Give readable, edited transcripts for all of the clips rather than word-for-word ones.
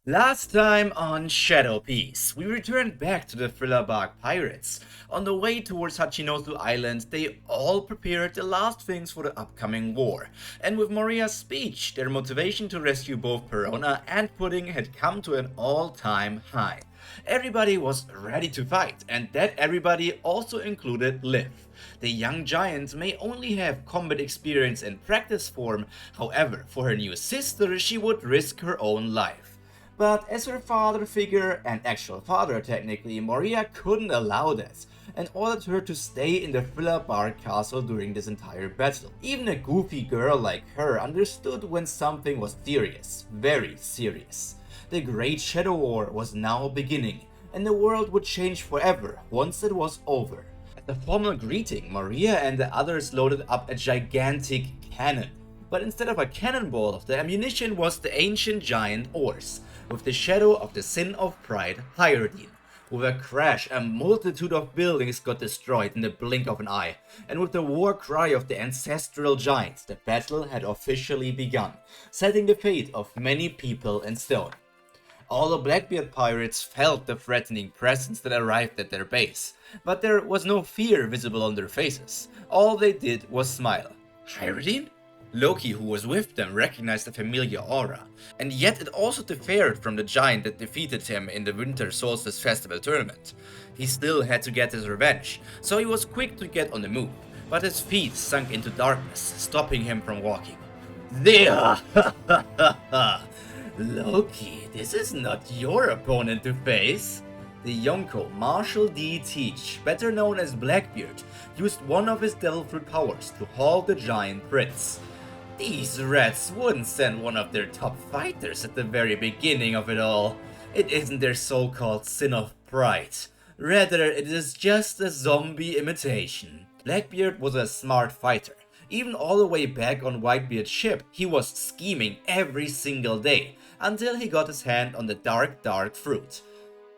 Last time on Shadow Piece, we returned back to the Strawhat Pirates. On the way towards Hachinosu Island, they all prepared the last things for the upcoming war. And with Maria's speech, their motivation to rescue both Perona and Pudding had come to an all-time high. Everybody was ready to fight, and that everybody also included Liv. The young giant may only have combat experience and practice form, however, for her new sister she would risk her own life. But as her father figure, and actual father technically, Moria couldn't allow this, and ordered her to stay in the Strawhat castle during this entire battle. Even a goofy girl like her understood when something was serious, very serious. The Great Shadow War was now beginning, and the world would change forever once it was over. As a formal greeting, Maria and the others loaded up a gigantic cannon. But instead of a cannonball, the ammunition was the ancient giant oars, with the shadow of the Sin of Pride Hyrdine. With a crash, a multitude of buildings got destroyed in the blink of an eye, and with the war cry of the ancestral giants, the battle had officially begun, setting the fate of many people in stone. All the Blackbeard pirates felt the threatening presence that arrived at their base, but there was no fear visible on their faces. All they did was smile. Hyrdine? Loki, who was with them, recognized the familiar aura, and yet it also differed from the giant that defeated him in the Winter Solstice Festival tournament. He still had to get his revenge, so he was quick to get on the move, but his feet sunk into darkness, stopping him from walking. There! Loki, this is not your opponent to face. The Yonko Marshal D. Teach, better known as Blackbeard, used one of his Devil Fruit powers to halt the giant prince. These rats wouldn't send one of their top fighters at the very beginning of it all. It isn't their so-called Sin of Pride. Rather, it is just a zombie imitation. Blackbeard was a smart fighter. Even all the way back on Whitebeard's ship, he was scheming every single day, until he got his hand on the dark fruit.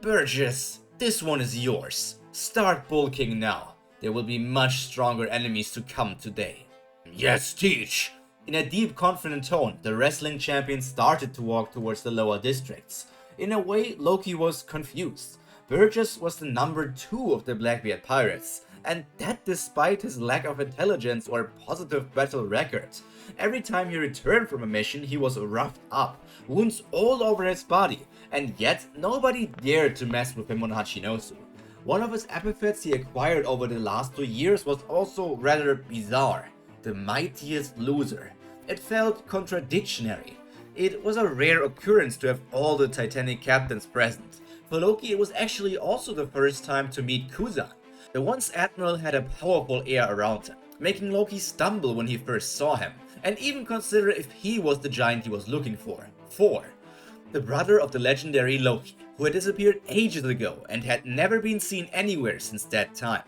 Burgess, this one is yours. Start bulking now. There will be much stronger enemies to come today. Yes, Teach! In a deep, confident tone, the wrestling champion started to walk towards the lower districts. In a way, Loki was confused. Burgess was the number 2 of the Blackbeard pirates, and that despite his lack of intelligence or positive battle record. Every time he returned from a mission, he was roughed up, wounds all over his body, and yet nobody dared to mess with him on Hachinosu. One of his epithets he acquired over the last 2 years was also rather bizarre: the mightiest loser. It felt contradictory. It was a rare occurrence to have all the Titanic captains present. For Loki, it was actually also the first time to meet Kuzan. The once admiral had a powerful air around him, making Loki stumble when he first saw him, and even consider if he was the giant he was looking for. The brother of the legendary Loki, who had disappeared ages ago and had never been seen anywhere since that time.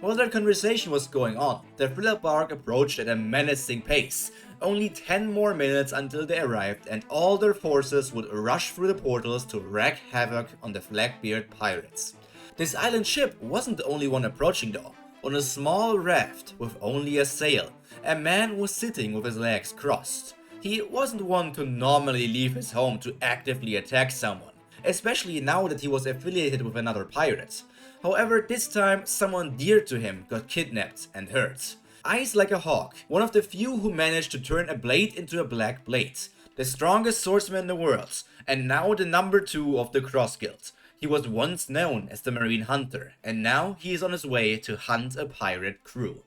While their conversation was going on, the Strawhat approached at a menacing pace. Only 10 more minutes until they arrived, and all their forces would rush through the portals to wreak havoc on the Blackbeard pirates. This island ship wasn't the only one approaching though. On a small raft with only a sail, a man was sitting with his legs crossed. He wasn't one to normally leave his home to actively attack someone, especially now that he was affiliated with another pirate. However, this time someone dear to him got kidnapped and hurt. Eyes like a hawk, one of the few who managed to turn a blade into a black blade. The strongest swordsman in the world, and now the number 2 of the Cross Guild. He was once known as the Marine Hunter, and now he is on his way to hunt a pirate crew.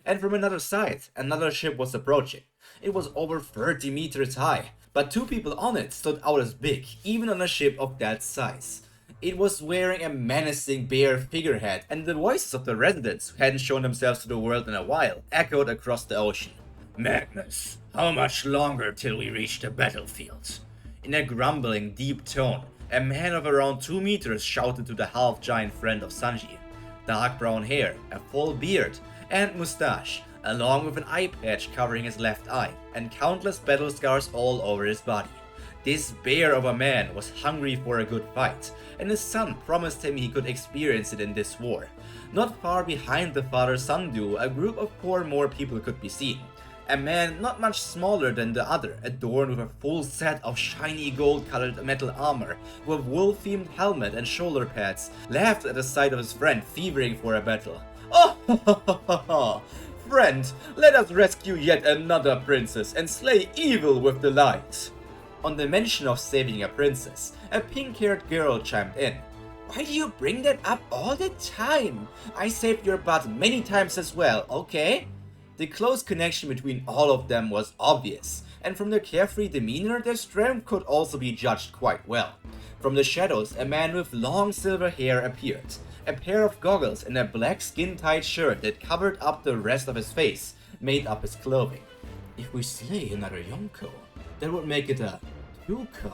And from another side, another ship was approaching. It was over 30 meters high, but 2 people on it stood out as big, even on a ship of that size. It was wearing a menacing bear figurehead, and the voices of the residents who hadn't shown themselves to the world in a while echoed across the ocean. Magnus, how much longer till we reach the battlefield? In a grumbling, deep tone, a man of around 2 meters shouted to the half-giant friend of Sanji. Dark brown hair, a full beard, and mustache, along with an eye patch covering his left eye, and countless battle scars all over his body. This bear of a man was hungry for a good fight, and his son promised him he could experience it in this war. Not far behind the father-son duo, a group of 4 more people could be seen. A man not much smaller than the other, adorned with a full set of shiny gold-colored metal armor, with wool-themed helmet and shoulder pads, laughed at the sight of his friend fevering for a battle. Oh, ha ha ha ha! Friend, let us rescue yet another princess and slay evil with the light. On the mention of saving a princess, a pink-haired girl chimed in. Why do you bring that up all the time? I saved your butt many times as well, okay? The close connection between all of them was obvious, and from their carefree demeanor, their strength could also be judged quite well. From the shadows, a man with long silver hair appeared. A pair of goggles and a black skin-tight shirt that covered up the rest of his face made up his clothing. If we slay another Yonko, that would make it a Yuko.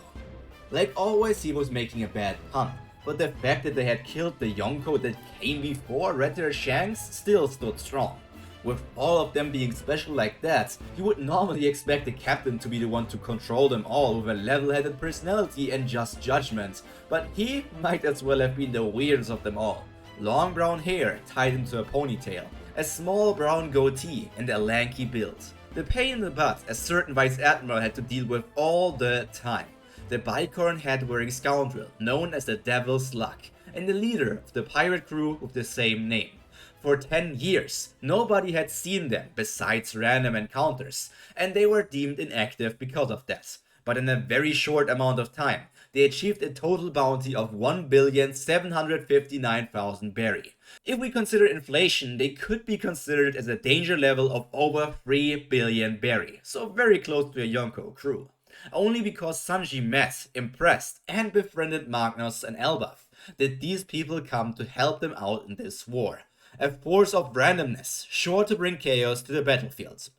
Like always, he was making a bad pun, but the fact that they had killed the Yonko that came before Red Hair Shanks still stood strong. With all of them being special like that, you would normally expect the captain to be the one to control them all with a level-headed personality and just judgment, but he might as well have been the weirdest of them all. Long brown hair tied into a ponytail, a small brown goatee, and a lanky build. The pain in the butt a certain Vice Admiral had to deal with all the time. The bicorn hat-wearing scoundrel known as the Devil's Luck, and the leader of the pirate crew with the same name. For 10 years, nobody had seen them besides random encounters, and they were deemed inactive because of that. But in a very short amount of time, they achieved a total bounty of 1,759,000 berry. If we consider inflation, they could be considered as a danger level of over 3 billion berry, so very close to a Yonko crew. Only because Sanji met, impressed, and befriended Magnus and Elbaf did these people come to help them out in this war. A force of randomness, sure to bring chaos to the battlefield.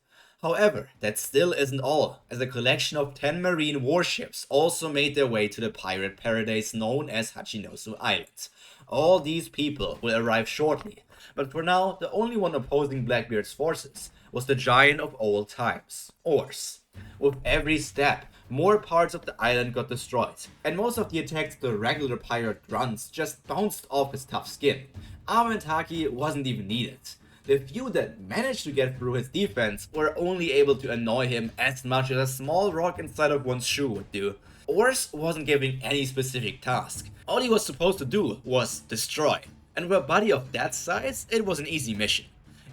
However, that still isn't all, as a collection of 10 marine warships also made their way to the pirate paradise known as Hachinosu Island. All these people will arrive shortly, but for now, the only one opposing Blackbeard's forces was the giant of old times, Ors. With every step, more parts of the island got destroyed, and most of the attacks the regular pirate grunts just bounced off his tough skin. Armor and haki wasn't even needed. The few that managed to get through his defense were only able to annoy him as much as a small rock inside of one's shoe would do. Ors wasn't given any specific task. All he was supposed to do was destroy. And with a body of that size, it was an easy mission.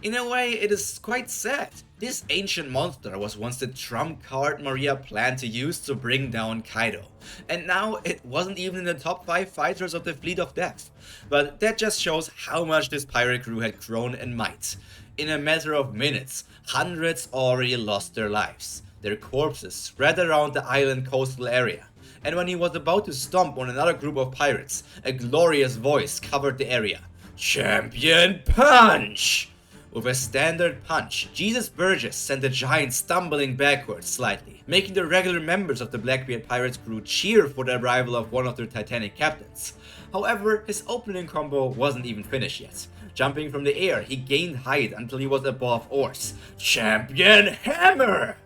In a way, it is quite sad. This ancient monster was once the trump card Maria planned to use to bring down Kaido. And now it wasn't even in the top 5 fighters of the Fleet of Death. But that just shows how much this pirate crew had grown in might. In a matter of minutes, hundreds already lost their lives. Their corpses spread around the island coastal area. And when he was about to stomp on another group of pirates, a glorious voice covered the area. Champion Punch! With a standard punch, Jesus Burgess sent the giant stumbling backwards slightly, making the regular members of the Blackbeard Pirates crew cheer for the arrival of one of their Titanic captains. However, his opening combo wasn't even finished yet. Jumping from the air, he gained height until he was above Ors. Champion Hammer!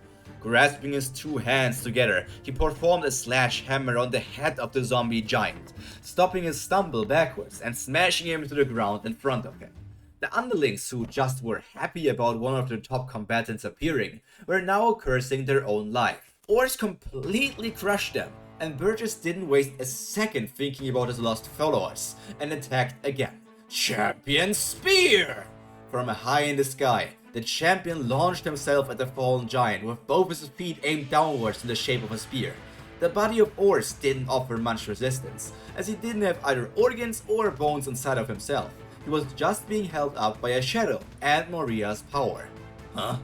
Grasping his two hands together, he performed a slash hammer on the head of the zombie giant, stopping his stumble backwards and smashing him to the ground in front of him. The underlings who just were happy about one of their top combatants appearing were now cursing their own life. Ors completely crushed them, and Burgess didn't waste a second thinking about his lost followers and attacked again. Champion Spear! From a high in the sky, the champion launched himself at the fallen giant with both his feet aimed downwards in the shape of a spear. The body of Ors didn't offer much resistance, as he didn't have either organs or bones inside of himself. He was just being held up by a shadow and Maria's power. Huh?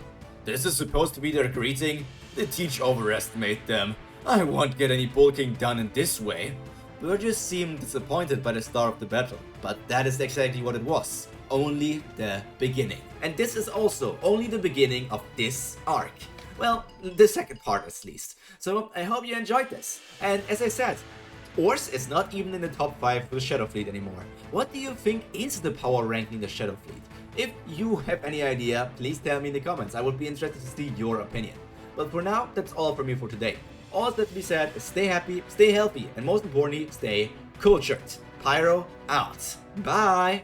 This is supposed to be their greeting? The teach overestimate them. I won't get any bulking done in this way. Burgess seemed disappointed by the start of the battle, but that is exactly what it was. Only the beginning. And this is also only the beginning of this arc. Well, the second part at least. So I hope you enjoyed this. And as I said, Ors is not even in the top 5 for the Shadow Fleet anymore. What do you think is the power ranking in the Shadow Fleet? If you have any idea, please tell me in the comments. I would be interested to see your opinion. But for now, that's all from me for today. All that to be said is stay happy, stay healthy, and most importantly, stay cultured. Pyro out. Bye!